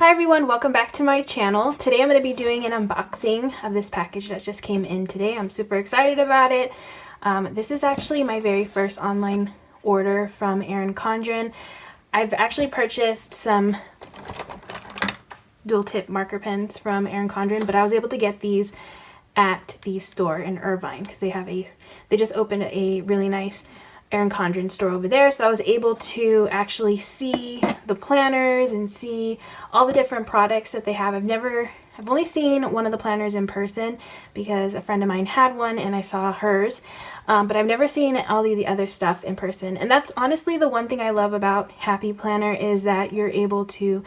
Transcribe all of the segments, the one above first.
Hi everyone, welcome back to my channel. Today I'm going to be doing an unboxing of this package that just came in today. I'm super excited about it. This is actually my very first online order from Erin Condren. I've actually purchased some dual tip marker pens from Erin Condren, but I was able to get these at the store in Irvine because they just opened a really nice Erin Condren store over there, so I was able to actually see the planners and see all the different products that they have. I've only seen one of the planners in person because a friend of mine had one and I saw hers, but I've never seen all the other stuff in person. And that's honestly the one thing I love about Happy Planner, is that you're able to,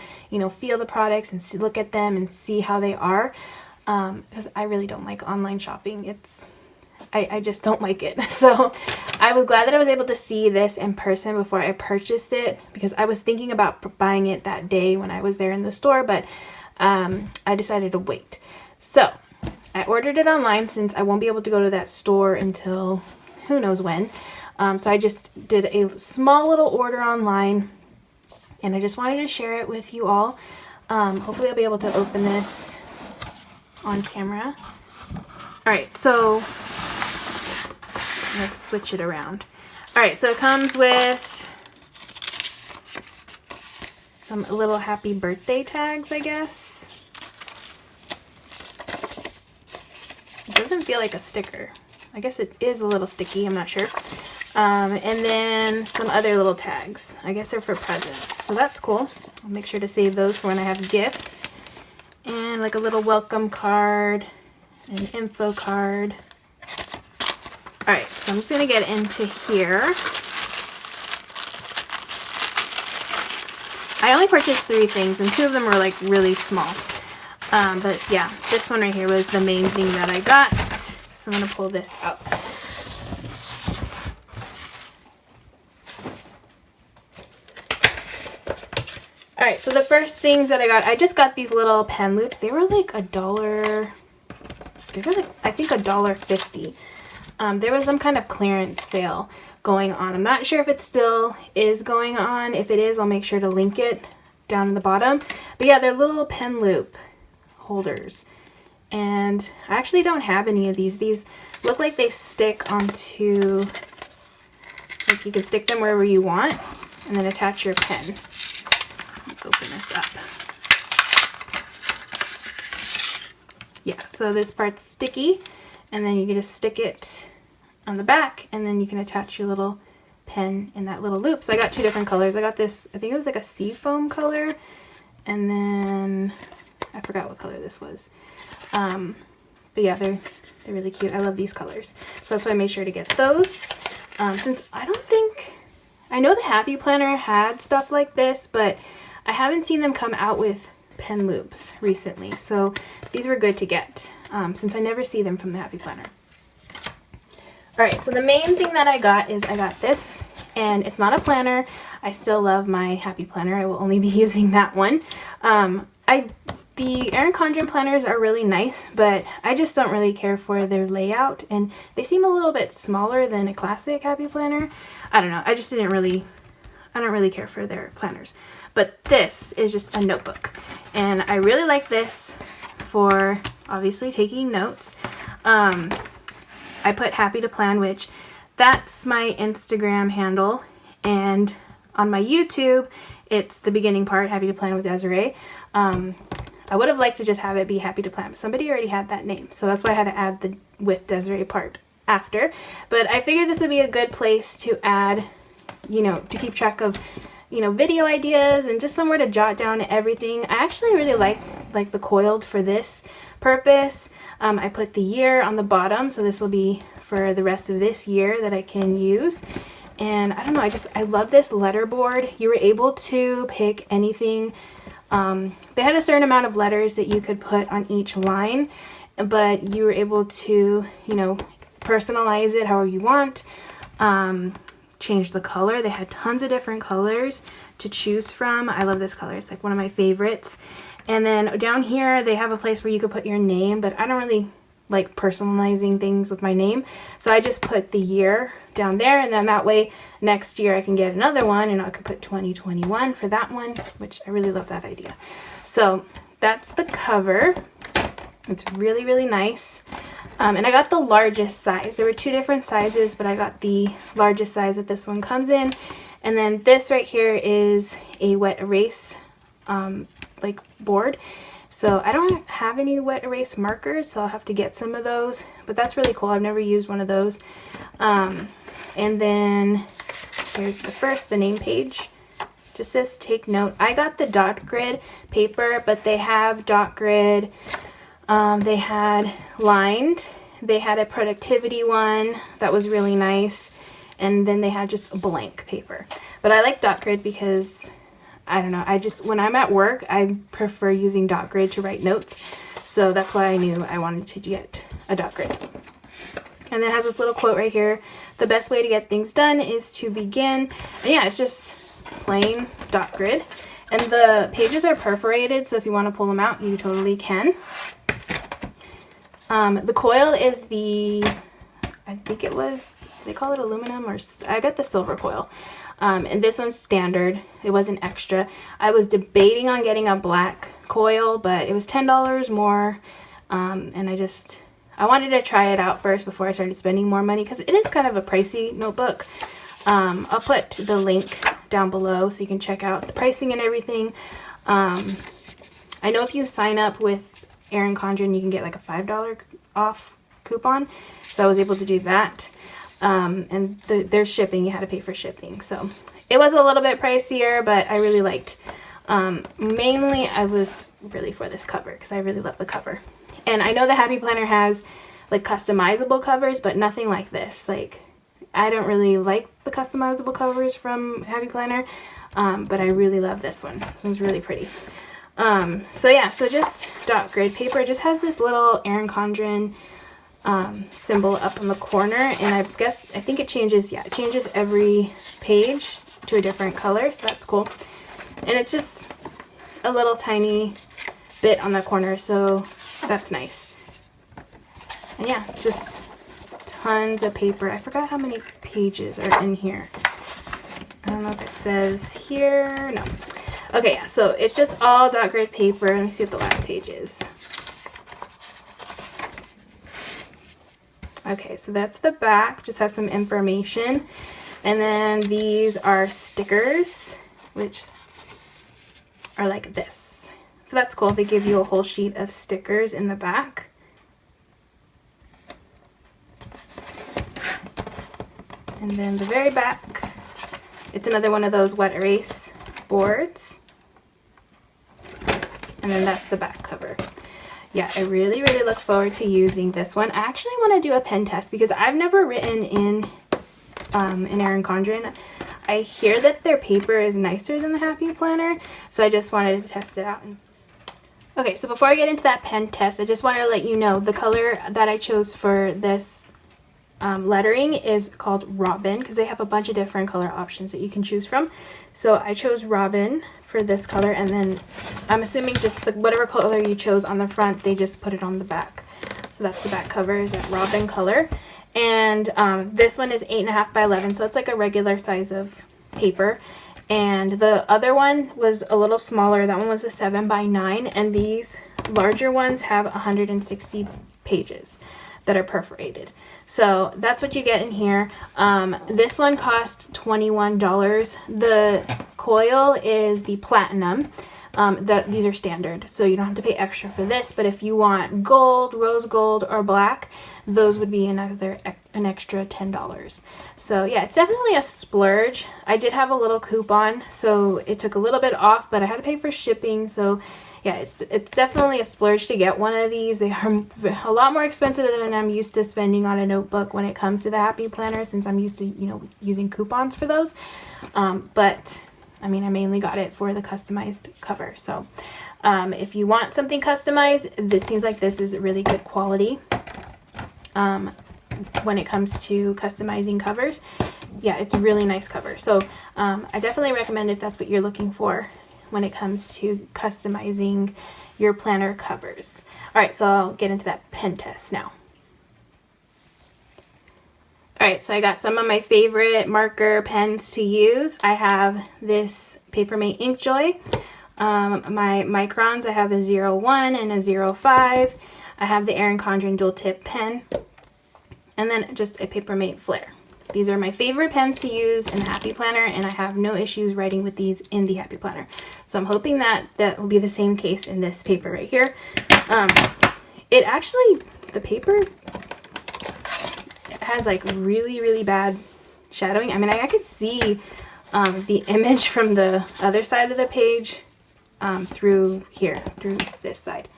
feel the products and look at them and see how they are, because I really don't like online shopping. I just don't like it. So I was glad that I was able to see this in person before I purchased it, because I was thinking about buying it that day when I was there in the store, but I decided to wait. So I ordered it online since I won't be able to go to that store until who knows when. So I just did a small little order online and I just wanted to share it with you all. Hopefully I'll be able to open this on camera. Alright, so let's switch it around. Alright, so it comes with some little happy birthday tags, I guess. It doesn't feel like a sticker. I guess it is a little sticky, I'm not sure. And then some other little tags. I guess they're for presents, so that's cool. I'll make sure to save those for when I have gifts. And like a little welcome card, an info card. Alright, so I'm just going to get into here. I only purchased 3 things, and 2 of them were like really small. But yeah, this one right here was the main thing that I got. So I'm going to pull this out. Alright, so the first things that I just got these little pen loops. They were like $1. They were like, I think $1.50. There was some kind of clearance sale going on. I'm not sure if it still is going on. If it is, I'll make sure to link it down in the bottom. But yeah, they're little pen loop holders. And I actually don't have any of these. These look like they stick onto, like you can stick them wherever you want and then attach your pen. Let's open this up. Yeah, so this part's sticky. And then you can just stick it on the back, and then you can attach your little pen in that little loop. So I got 2 different colors. I got this, I think it was like a Seafoam color, and then I forgot what color this was. But yeah, they're really cute. I love these colors. So that's why I made sure to get those. Since I know the Happy Planner had stuff like this, but I haven't seen them come out with pen loops recently, so these were good to get since I never see them from the Happy Planner. Alright, so the main thing that I got is I got this, and it's not a planner. I still love my Happy Planner. I will only be using that one. The Erin Condren planners are really nice, but I just don't really care for their layout, and they seem a little bit smaller than a classic Happy Planner. I don't know, I don't really care for their planners. But this is just a notebook, and I really like this for obviously taking notes. I put Happy to Plan, which that's my Instagram handle, and on my YouTube it's the beginning part, Happy to Plan with Desiree. I would have liked to just have it be Happy to Plan, but somebody already had that name, so that's why I had to add the with Desiree part after. But I figured this would be a good place to add, to keep track of video ideas and just somewhere to jot down everything. I actually really like the Coiled for this purpose. I put the year on the bottom, so this will be for the rest of this year that I can use. And I don't know, I love this letter board. You were able to pick anything. They had a certain amount of letters that you could put on each line, but you were able to, personalize it however you want. Change the color. They had tons of different colors to choose from. I love this color. It's like one of my favorites. And then down here they have a place where you could put your name, but I don't really like personalizing things with my name. So I just put the year down there, and then that way next year I can get another one and I could put 2021 for that one, which I really love that idea. So that's the cover. It's really, really nice. And I got the largest size. There were two different sizes, but I got the largest size that this one comes in. And then this right here is a wet erase like board. So I don't have any wet erase markers, so I'll have to get some of those, but that's really cool. I've never used one of those. And then here's the name page. Just says take note. I got the dot grid paper, but they have dot grid. They had lined. They had a productivity one that was really nice. And then they had just a blank paper. But I like dot grid because, I don't know, when I'm at work, I prefer using dot grid to write notes. So that's why I knew I wanted to get a dot grid. And then it has this little quote right here. The best way to get things done is to begin. And yeah, it's just plain dot grid. And the pages are perforated, so if you want to pull them out, you totally can. The coil is I think it was, they call it aluminum, or I got the silver coil. And this one's standard. It wasn't extra. I was debating on getting a black coil, but it was $10 more. And I wanted to try it out first before I started spending more money, because it is kind of a pricey notebook. I'll put the link down below so you can check out the pricing and everything. I know if you sign up with Erin Condren, you can get like a $5 off coupon. So I was able to do that. And there's shipping. You had to pay for shipping. So it was a little bit pricier, but I really liked. Mainly I was really for this cover because I really love the cover. And I know the Happy Planner has like customizable covers, but nothing like this. Like, I don't really like the customizable covers from Happy Planner, but I really love this one. This one's really pretty. So yeah, so just dot grid paper. It just has this little Erin Condren symbol up on the corner, and I think it changes. Yeah, it changes every page to a different color, so that's cool. And it's just a little tiny bit on the corner, so that's nice. And yeah, it's just tons of paper. I forgot how many pages are in here. I don't know if it says here. No. Okay, yeah, so it's just all dot grid paper. Let me see what the last page is. Okay, so that's the back. Just has some information. And then these are stickers, which are like this. So that's cool. They give you a whole sheet of stickers in the back. And then the very back, it's another one of those wet erase boards. And then that's the back cover. Yeah, I really, really look forward to using this one. I actually want to do a pen test because I've never written in Erin Condren. I hear that their paper is nicer than the Happy Planner, so I just wanted to test it out. Okay, so before I get into that pen test, I just wanted to let you know the color that I chose for this lettering is called Robin, because they have a bunch of different color options that you can choose from. So I chose Robin for this color, and then I'm assuming just whatever color you chose on the front, they just put it on the back. So that's the back cover, is that Robin color. And this one is 8.5 by 11, so it's like a regular size of paper. And the other one was a little smaller. That one was a 7 by 9, and these larger ones have 160 pages that are perforated. So that's what you get in here. This one cost $21. The coil is the platinum. These are standard, so you don't have to pay extra for this, but if you want gold, rose gold, or black, those would be an extra $10. So yeah, it's definitely a splurge. I did have a little coupon, so it took a little bit off, but I had to pay for shipping, so yeah, it's definitely a splurge to get one of these. They are a lot more expensive than I'm used to spending on a notebook when it comes to the Happy Planner, since I'm used to, you know, using coupons for those. But I mean, I mainly got it for the customized cover. So if you want something customized, this seems like this is really good quality when it comes to customizing covers. Yeah, it's a really nice cover. So I definitely recommend if that's what you're looking for when it comes to customizing your planner covers. All right, so I'll get into that pen test now. Alright, so I got some of my favorite marker pens to use. I have this Papermate Ink Joy. My Microns, I have a 01 and a 05. I have the Erin Condren dual tip pen. And then just a Papermate Flair. These are my favorite pens to use in the Happy Planner, and I have no issues writing with these in the Happy Planner. So I'm hoping that that will be the same case in this paper right here. It actually, the paper has like really bad shadowing. I mean, I could see the image from the other side of the page through here, through this side.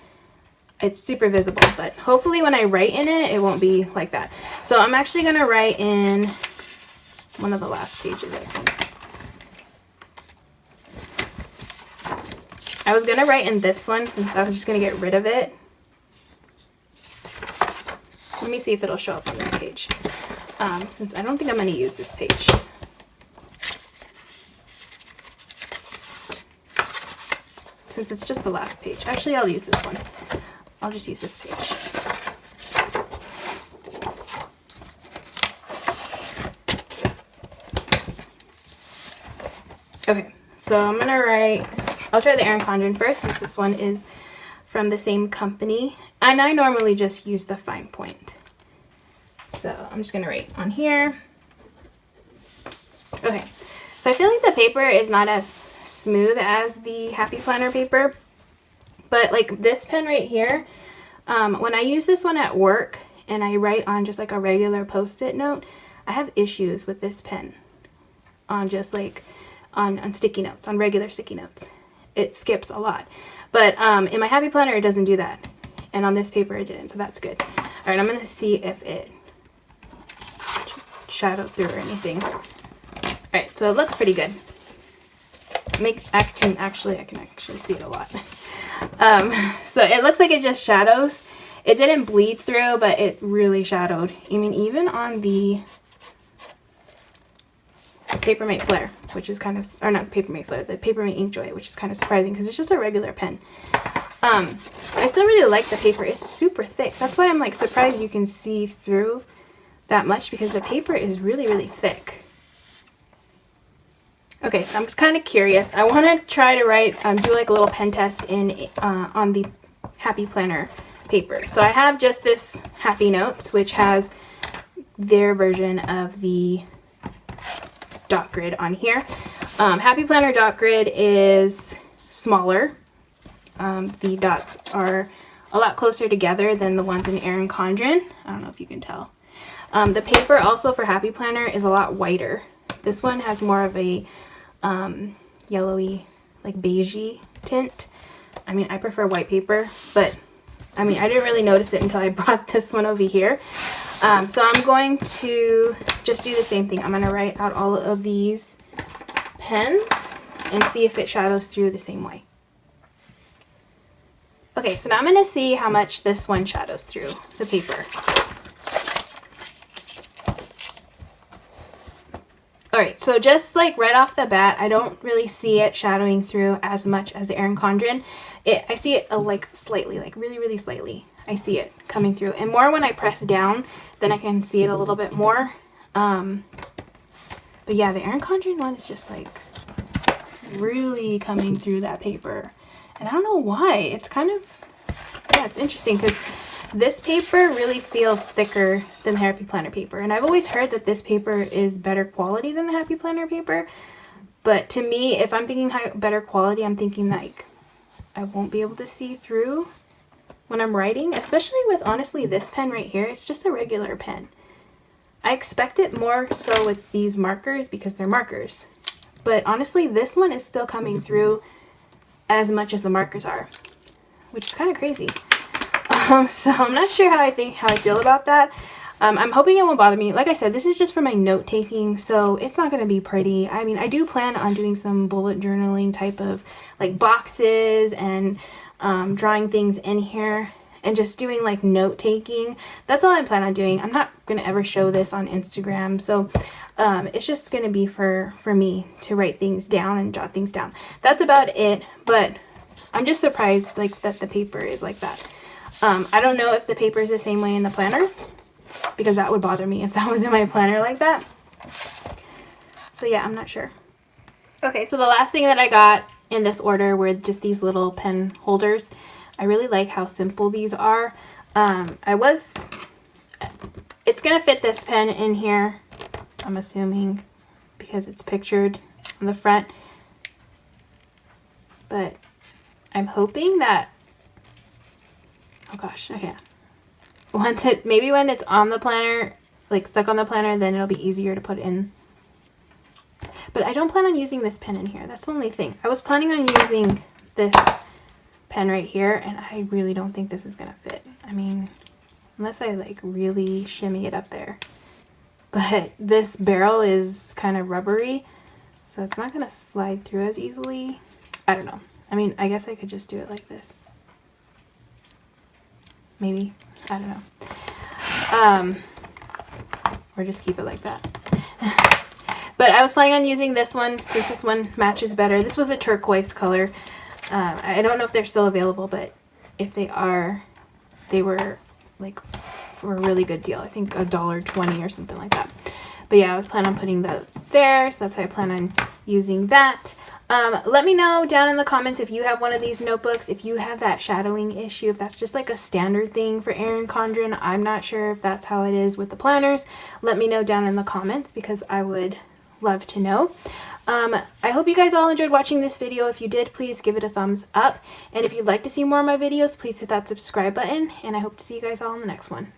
It's super visible, but hopefully when I write in it, it won't be like that. So I'm actually going to write in one of the last pages, I think. I was going to write in this one since I was just going to get rid of it. Let me see if it'll show up on this page, since I don't think I'm going to use this page. Since it's just the last page. Actually, I'll use this one. I'll just use this page. Okay, so I'm going to write, I'll try the Erin Condren first since this one is from the same company. And I normally just use the fine point. So I'm just going to write on here. Okay, so I feel like the paper is not as smooth as the Happy Planner paper. But like this pen right here, when I use this one at work and I write on just like a regular post-it note, I have issues with this pen on just like on sticky notes, on regular sticky notes. It skips a lot. But in my Happy Planner, it doesn't do that. And on this paper, it didn't, so that's good. All right, I'm going to see if it shadowed through or anything. All right, so it looks pretty good. I can actually see it a lot. So it looks like it just shadows. It didn't bleed through, but it really shadowed. I mean, even on the Papermate Flair, which is kind of, or not Papermate Flair, the Papermate Ink Joy, which is kind of surprising because it's just a regular pen. I still really like the paper. It's super thick. That's why I'm like surprised you can see through that much, because the paper is really thick. Okay, so I'm just kind of curious. I want to try to write, do like a little pen test in on the Happy Planner paper. So I have just this Happy Notes, which has their version of the dot grid on here. Happy Planner dot grid is smaller. The dots are a lot closer together than the ones in Erin Condren. I don't know if you can tell. The paper also for Happy Planner is a lot whiter. This one has more of a yellowy, like beigey tint. I mean, I prefer white paper, but I mean, I didn't really notice it until I brought this one over here. So I'm going to just do the same thing. I'm going to write out all of these pens and see if it shadows through the same way. Okay, so now I'm going to see how much this one shadows through the paper. Alright, so just like right off the bat, I don't really see it shadowing through as much as the Erin Condren. I see it like slightly, like really slightly. I see it coming through. And more when I press down, then I can see it a little bit more. But yeah, the Erin Condren one is just like really coming through that paper. And I don't know why. It's kind of, yeah, it's interesting because this paper really feels thicker than the Happy Planner paper. And I've always heard that this paper is better quality than the Happy Planner paper. But to me, if I'm thinking better quality, I'm thinking like I won't be able to see through when I'm writing. Especially with, honestly, this pen right here. It's just a regular pen. I expect it more so with these markers because they're markers. But honestly, this one is still coming through as much as the markers are, which is kind of crazy. So I'm not sure how I feel about that. I'm hoping it won't bother me. Like I said, this is just for my note taking, so it's not going to be pretty. I mean, I do plan on doing some bullet journaling type of like boxes and drawing things in here and just doing like note taking. That's all I plan on doing. I'm not going to ever show this on Instagram, so it's just going to be for me to write things down and jot things down. That's about it, but I'm just surprised like that the paper is like that. I don't know if the paper is the same way in the planners, because that would bother me if that was in my planner like that. So yeah, I'm not sure. Okay, so the last thing that I got in this order were just these little pen holders. I really like how simple these are. It's gonna fit this pen in here, I'm assuming, because it's pictured on the front. But I'm hoping that, oh gosh, okay. Maybe when it's on the planner, like stuck on the planner, then it'll be easier to put in. But I don't plan on using this pen in here. That's the only thing. I was planning on using this pen right here, and I really don't think this is gonna fit. I mean, unless I like really shimmy it up there. But this barrel is kind of rubbery, so it's not gonna slide through as easily. I don't know. I mean, I guess I could just do it like this. Maybe. I don't know. Or just keep it like that. But I was planning on using this one since this one matches better. This was a turquoise color. I don't know if they're still available, but if they are, they were like for a really good deal. I think $1.20 or something like that. But yeah, I was planning on putting those there, so that's how I plan on using that. Let me know down in the comments if you have one of these notebooks, if you have that shadowing issue, if that's just like a standard thing for Erin Condren. I'm not sure if that's how it is with the planners. Let me know down in the comments because I would love to know. I hope you guys all enjoyed watching this video. If you did, please give it a thumbs up. And if you'd like to see more of my videos, please hit that subscribe button. And I hope to see you guys all in the next one.